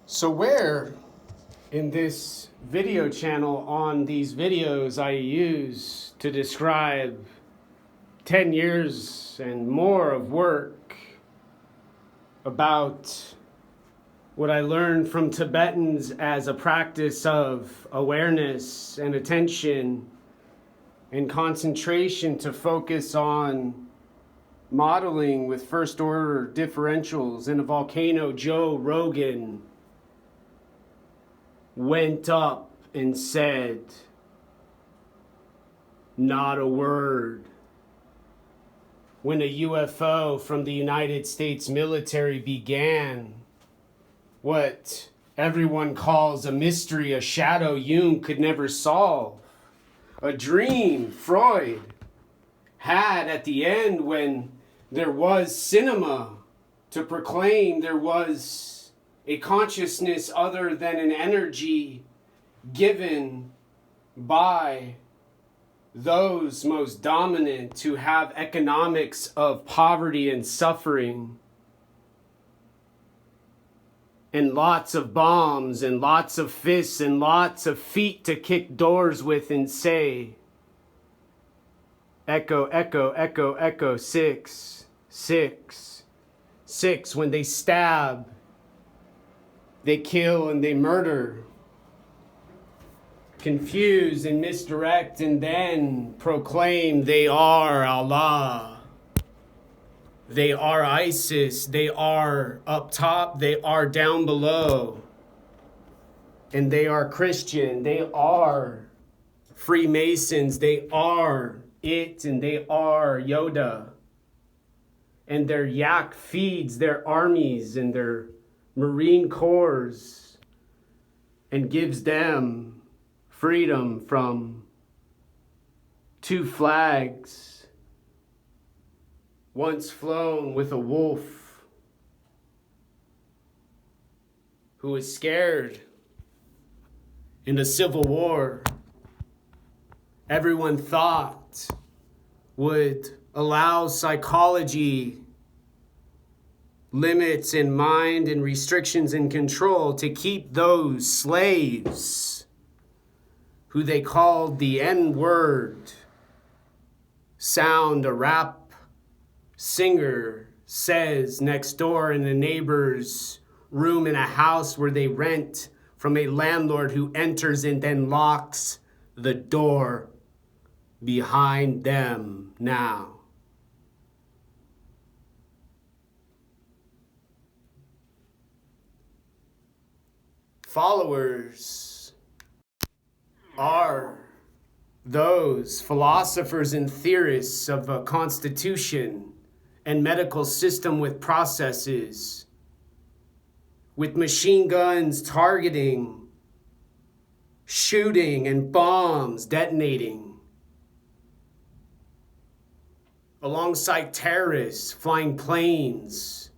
So where in this video channel on these videos I use to describe 10 years and more of work about what I learned from Tibetans as a practice of awareness and attention and concentration to focus on modeling with first order differentials in a volcano, Joe Rogan went up and said, not a word. When a UFO from the United States military began what everyone calls a mystery, a shadow Jung could never solve, a dream Freud had at the end when there was cinema to proclaim there was a consciousness other than an energy given by those most dominant to have economics of poverty and suffering and lots of bombs and lots of fists and lots of feet to kick doors with and say, echo, echo, echo, echo, 6, 6, 6. When they stab, they kill and they murder, confuse and misdirect, and then proclaim they are Allah. They are ISIS. They are up top. They are down below. And they are Christian. They are Freemasons. They are it, and they are Yoda. And their yak feeds their armies and their Marine Corps and gives them freedom from two flags once flown with a wolf who was scared in a civil war everyone thought would allow psychology limits in mind and restrictions and control to keep those slaves who they called the N-word sound a rap singer says next door in a neighbor's room in a house where they rent from a landlord who enters and then locks the door behind them now. Followers are those philosophers and theorists of a constitution and medical system with processes, with machine guns targeting, shooting, and bombs detonating, alongside terrorists flying planes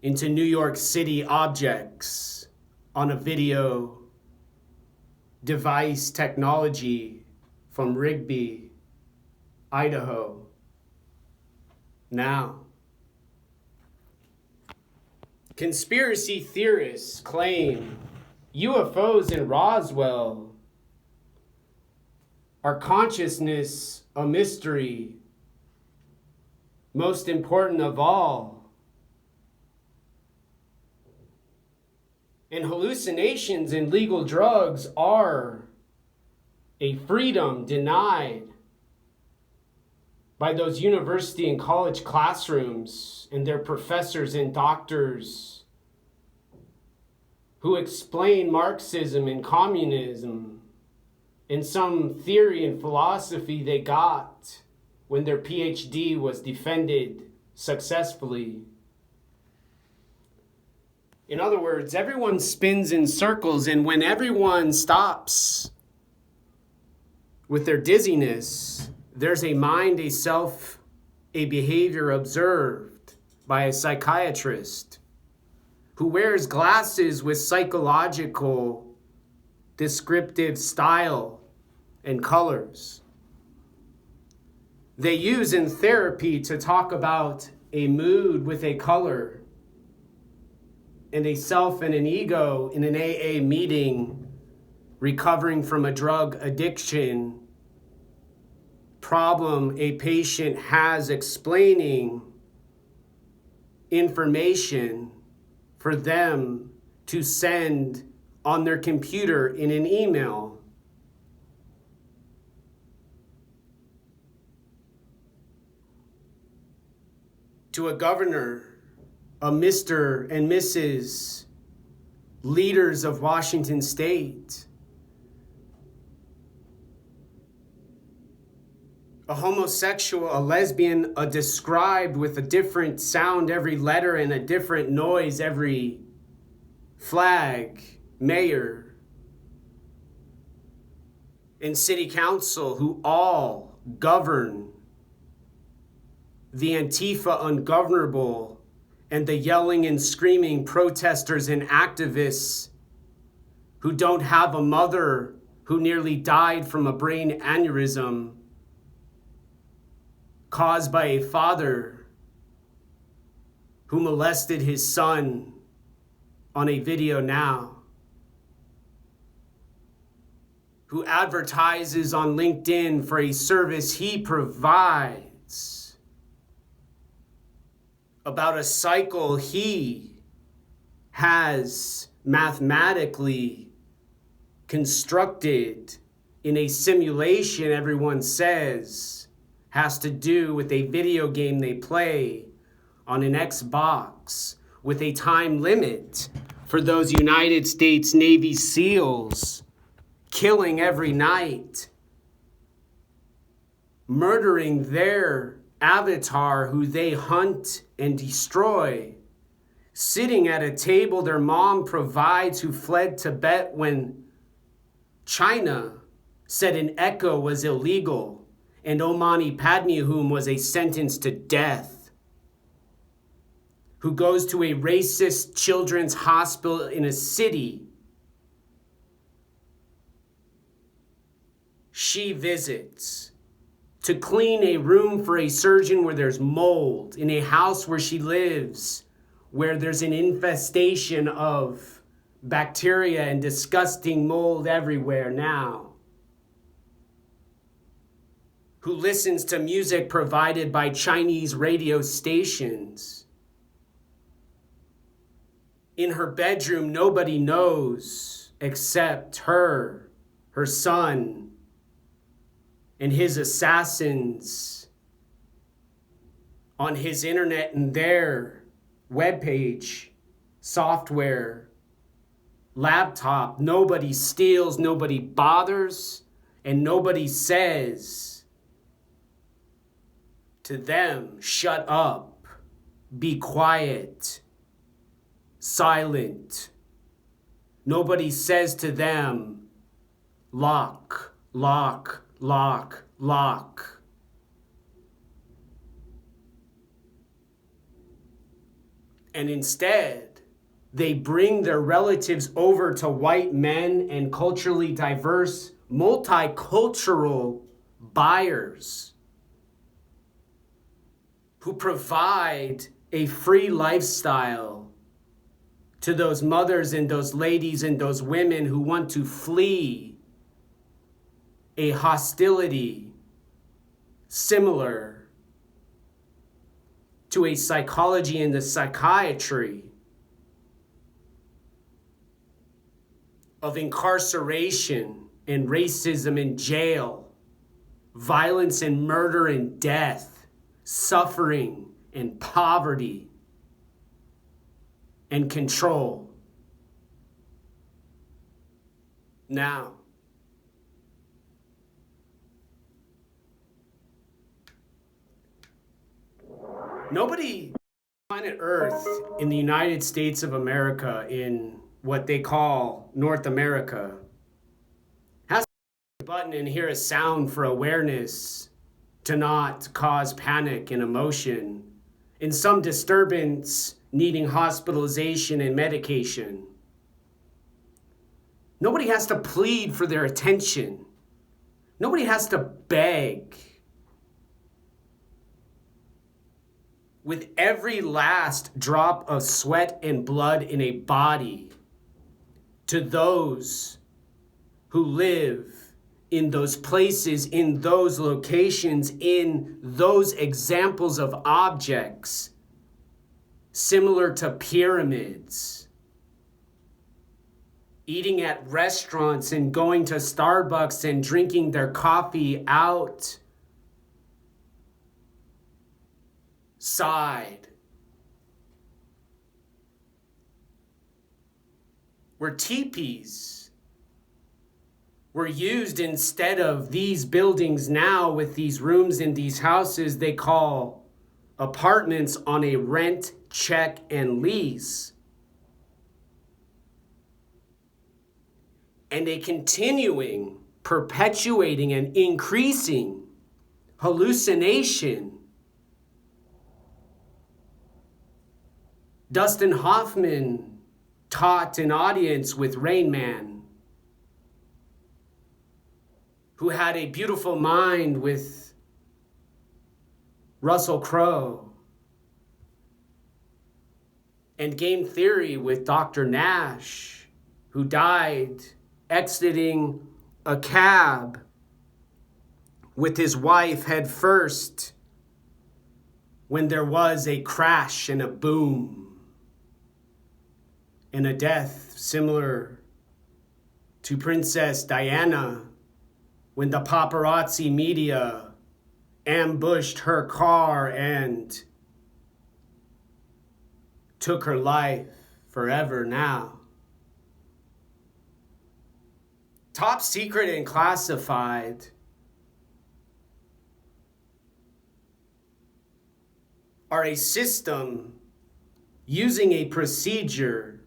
into New York City objects on a video device technology from Rigby, Idaho. Now, conspiracy theorists claim UFOs in Roswell are consciousness a mystery, most important of all. And hallucinations and legal drugs are a freedom denied by those university and college classrooms and their professors and doctors who explain Marxism and communism and some theory and philosophy they got when their PhD was defended successfully. In other words, everyone spins in circles, and when everyone stops with their dizziness, there's a mind, a self, a behavior observed by a psychiatrist who wears glasses with psychological descriptive style and colors. They use in therapy to talk about a mood with a color and a self and an ego in an AA meeting, recovering from a drug addiction problem a patient has, explaining information for them to send on their computer in an email. To a governor, a Mr. and Mrs. leaders of Washington State, a homosexual, a lesbian, a described with a different sound every letter and a different noise every flag, mayor, and city council, who all govern the Antifa ungovernable and the yelling and screaming protesters and activists who don't have a mother who nearly died from a brain aneurysm caused by a father who molested his son on a video now, who advertises on LinkedIn for a service he provides about a cycle he has mathematically constructed in a simulation, everyone says, has to do with a video game they play on an Xbox with a time limit for those United States Navy SEALs killing every night, murdering their avatar who they hunt and destroy, sitting at a table their mom provides, who fled Tibet when China said an echo was illegal and Omani Padme Hum was a sentence to death, who goes to a racist children's hospital in a city she visits to clean a room for a surgeon where there's mold, in a house where she lives where there's an infestation of bacteria and disgusting mold everywhere now, who listens to music provided by Chinese radio stations. In her bedroom, nobody knows except her son, and his assassins on his internet and their webpage, software, laptop. Nobody steals, nobody bothers, and nobody says to them, shut up, be quiet, silent. Nobody says to them, lock, lock, lock, lock. And instead, they bring their relatives over to white men and culturally diverse, multicultural buyers who provide a free lifestyle to those mothers and those ladies and those women who want to flee a hostility similar to a psychology and the psychiatry of incarceration and racism and jail, violence and murder and death, suffering and poverty and control. Now, nobody on planet Earth in the United States of America, in what they call North America, has to push a button and hear a sound for awareness to not cause panic and emotion in some disturbance needing hospitalization and medication. Nobody has to plead for their attention. Nobody has to beg. with every last drop of sweat and blood in a body, to those who live in those places, in those locations, in those examples of objects, similar to pyramids, eating at restaurants and going to Starbucks and drinking their coffee outside, where teepees were used instead of these buildings now with these rooms in these houses they call apartments on a rent, check, and lease. And a continuing, perpetuating, and increasing hallucination. Dustin Hoffman taught an audience with Rain Man, who had a beautiful mind with Russell Crowe, and Game Theory with Dr. Nash, who died exiting a cab with his wife head first when there was a crash and a boom and a death similar to Princess Diana when the paparazzi media ambushed her car and took her life forever now. Top secret and classified are a system using a procedure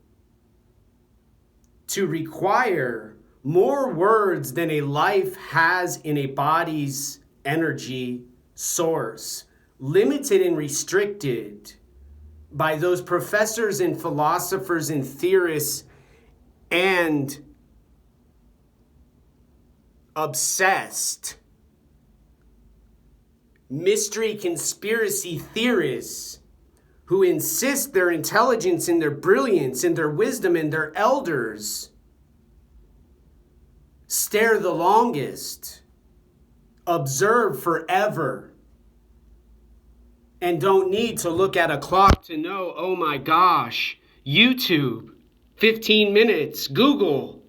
to require more words than a life has in a body's energy source, limited and restricted by those professors and philosophers and theorists and obsessed mystery conspiracy theorists who insist their intelligence and their brilliance and their wisdom and their elders stare the longest, observe forever, and don't need to look at a clock to know, oh my gosh, YouTube, 15 minutes, Google,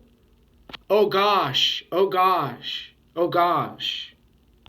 oh gosh, oh gosh, oh gosh.